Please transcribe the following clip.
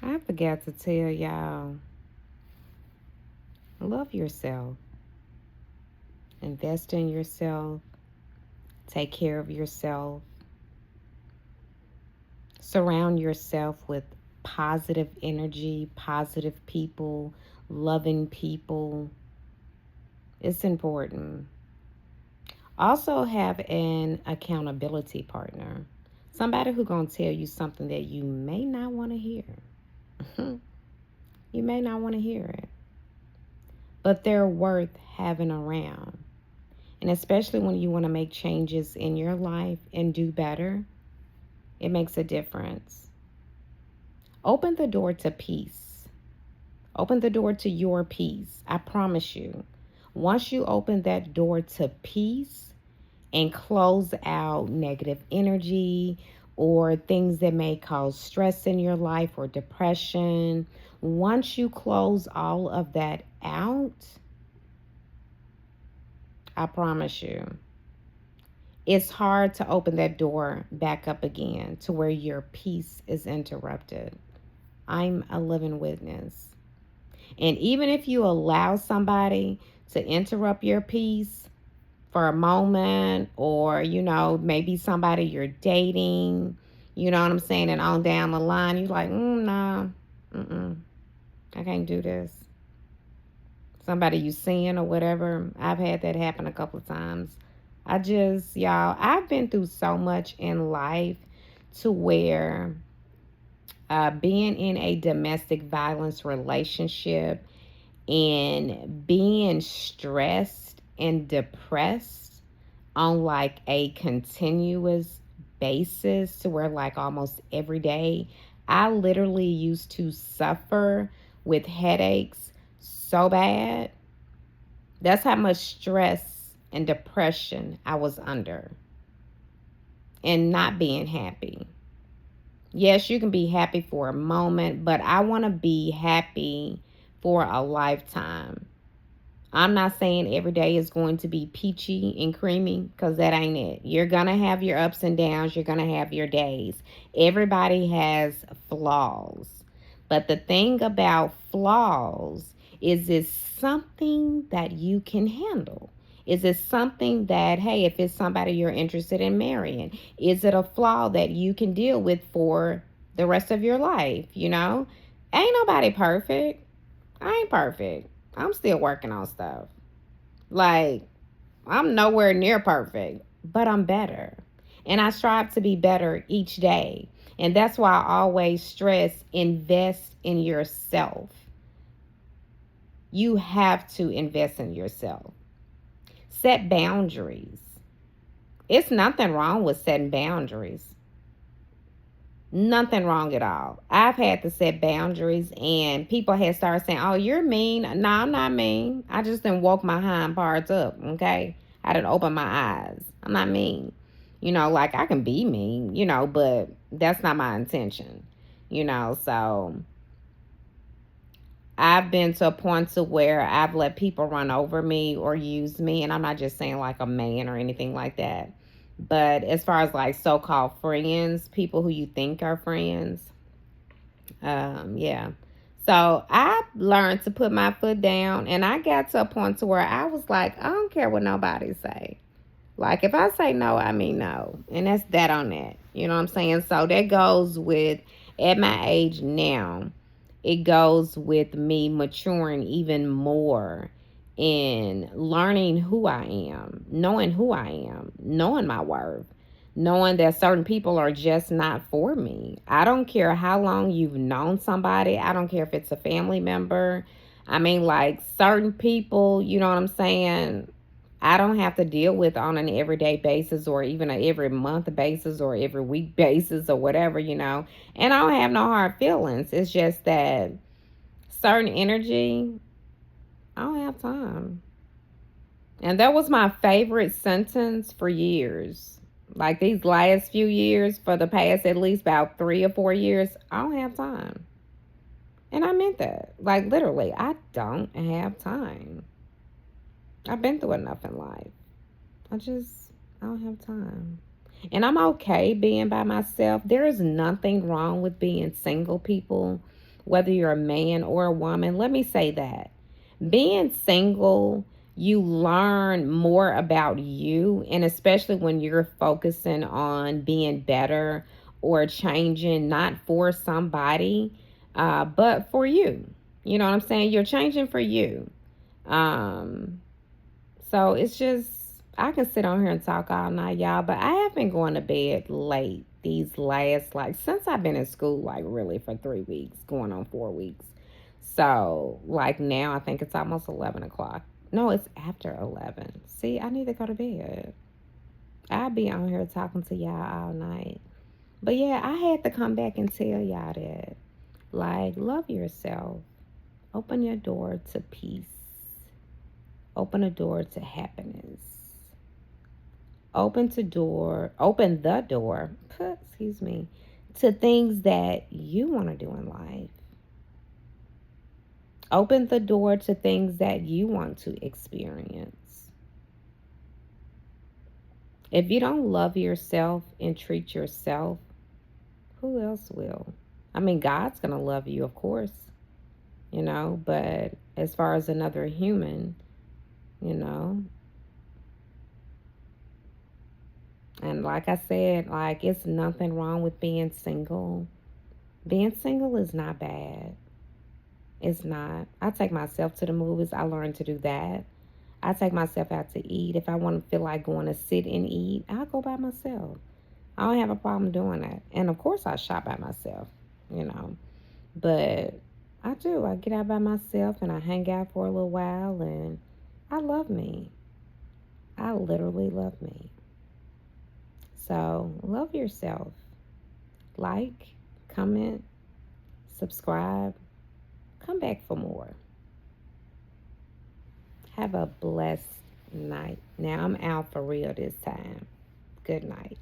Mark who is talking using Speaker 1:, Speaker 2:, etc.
Speaker 1: I forgot to tell y'all, love yourself, invest in yourself, take care of yourself, surround yourself with positive energy, positive people, loving people. It's important. Also have an accountability partner. Somebody who going to tell you something that you may not want to hear. You may not want to hear it, but they're worth having around. And especially when you want to make changes in your life and do better, it makes a difference. Open the door to peace. Open the door to your peace. I promise you. Once you open that door to peace and close out negative energy or things that may cause stress in your life or depression, once you close all of that out, I promise you, it's hard to open that door back up again to where your peace is interrupted. I'm a living witness. And even if you allow somebody to interrupt your peace for a moment, or, maybe somebody you're dating, you know what I'm saying, and on down the line, you're like, nah, I can't do this. Somebody you seeing or whatever. I've had that happen a couple of times. Y'all, I've been through so much in life to where being in a domestic violence relationship and being stressed and depressed on like a continuous basis to where like almost every day I literally used to suffer with headaches so bad. That's how much stress and depression I was under and not being happy. Yes, you can be happy for a moment, but I want to be happy for a lifetime. I'm not saying every day is going to be peachy and creamy because that ain't it. You're going to have your ups and downs. You're going to have your days. Everybody has flaws. But the thing about flaws is it's something that you can handle. Is it something that, hey, if it's somebody you're interested in marrying, is it a flaw that you can deal with for the rest of your life? Ain't nobody perfect. I ain't perfect. I'm still working on stuff. Like, I'm nowhere near perfect, but I'm better. And I strive to be better each day. And that's why I always stress invest in yourself. You have to invest in yourself. Set boundaries. It's nothing wrong with setting boundaries. Nothing wrong at all. I've had to set boundaries and people had started saying, oh, you're mean. No, I'm not mean. I just didn't woke my hind parts up, okay? I didn't open my eyes. I'm not mean. Like I can be mean, but that's not my intention. So I've been to a point to where I've let people run over me or use me, and I'm not just saying like a man or anything like that. But as far as like so-called friends, people who you think are friends, yeah. So I learned to put my foot down, and I got to a point to where I was like, I don't care what nobody say. Like if I say no, I mean no, and that's that on that. You know what I'm saying? So that goes with at my age now. It goes with me maturing even more in learning who I am, knowing my worth, knowing that certain people are just not for me. I don't care how long you've known somebody. I don't care if it's a family member. I mean, like certain people, you know what I'm saying? I don't have to deal with on an everyday basis or even a every month basis or every week basis or whatever. And I don't have no hard feelings. It's just that certain energy, I don't have time. And that was my favorite sentence for years. Like these last few years, for the past at least about 3 or 4 years, I don't have time. And I meant that. Like literally, I don't have time. I've been through enough in life. I don't have time. And I'm okay being by myself. There is nothing wrong with being single, people. whether you're a man or a woman. Let me say that. Being single, you learn more about you, and especially when you're focusing on being better or changing, not for somebody, but for you. You know what I'm saying? You're changing for you. Um, so it's just, I can sit on here and talk all night, y'all, but I have been going to bed late these last, like, since I've been in school, like, really for 3 weeks, going on 4 weeks. So, like, now I think it's almost 11 o'clock. No, it's after 11. See, I need to go to bed. I'll be on here talking to y'all all night. But yeah, I had to come back and tell y'all that. Like, love yourself. Open your door to peace. Open a door to happiness. Open the door, excuse me, to things that you want to do in life. Open the door to things that you want to experience. If you don't love yourself and treat yourself, who else will? I mean, God's going to love you, of course, but as far as another human, you know, and like I said, like, it's nothing wrong with being single. Being single is not bad. It's not. I take myself to the movies. I learned to do that. I take myself out to eat. If I want to feel like going to sit and eat, I'll go by myself. I don't have a problem doing that. And of course, I shop by myself, you know. But I do. I get out by myself and I hang out for a little while, and I love me. I literally love me. So love yourself. Like, comment, subscribe. Come back for more. Have a blessed night. Now I'm out for real this time. Good night.